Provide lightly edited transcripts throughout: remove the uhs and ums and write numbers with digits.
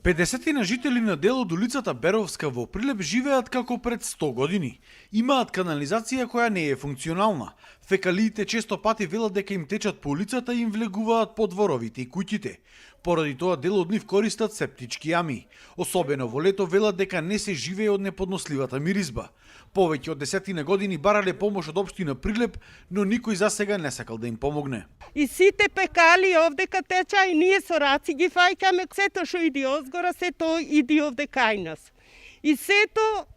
50 на жители на дел од улицата Беровска во Прилеп живеат како пред 100 години. Имаат канализација која не е функционална. Фекалиите често пати велат дека им течат по улицата и им влегуваат по дворовите и куќите. Поради тоа дел од нив користат септички јами. Особено во лето велат дека не се живее од неподносливата миризба. Повеќе од 10 години барале помош од општина Прилеп, но никој засега не сакал да им помогне. И сите пекали овдека теча и ние со раци ги фаќаме, сето што иди озгора, сето иди овде кај нас. И сето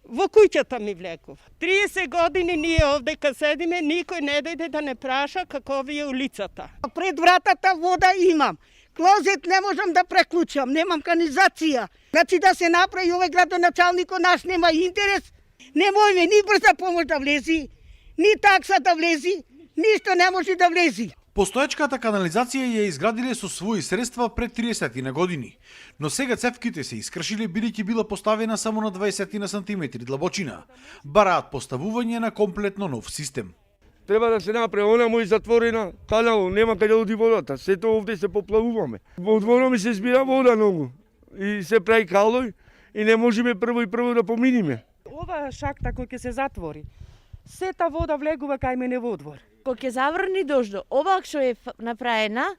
во куќата ми влеков. 30 години ние овдека седиме, никој не дојде да не праша како ви е улицата. Пред вратата вода имам. Клозет не можам да преклучам, немам канализација. Значи да се направи овој градоначалникот наш нема интерес. Немојме ни брза помош да влези, ни такса да влези, ништо не може да влези. Постоечката канализација ја изградиле со своји средства пред 30 на години, но сега цевките се искршиле бидејќи била поставена само на 20 на сантиметри длабочина. Бараат поставување на комплетно нов систем. Треба да се направи онамо и затворена канал, нема каде да оди водата, сето овде се поплавуваме. Во двора ми се збира вода многу и се прави калој и не можеме прво да поминиме. Ова шахта кој ќе се затвори, сета вода влегува кај мене во двор. Кога ќе заврни дождо, ова што е направена,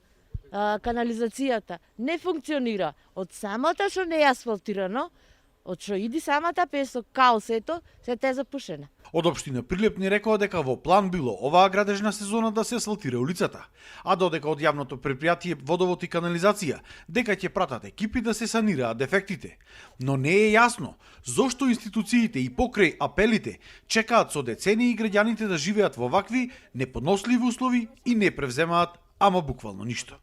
канализацијата не функционира. Од самата што не е асфалтирано, од што иди самата песок, као сето, сета е запушена. Од општина Прилеп ни рекоа дека во план било оваа градежна сезона да се асфалтира улицата, а додека од јавното предпријатие Водовод и канализација дека ќе пратат екипи да се санираат дефектите. Но не е јасно зошто институциите и покрај апелите чекаат со децении граѓаните да живеат во вакви неподносливи услови и не превземаат ама буквално ништо.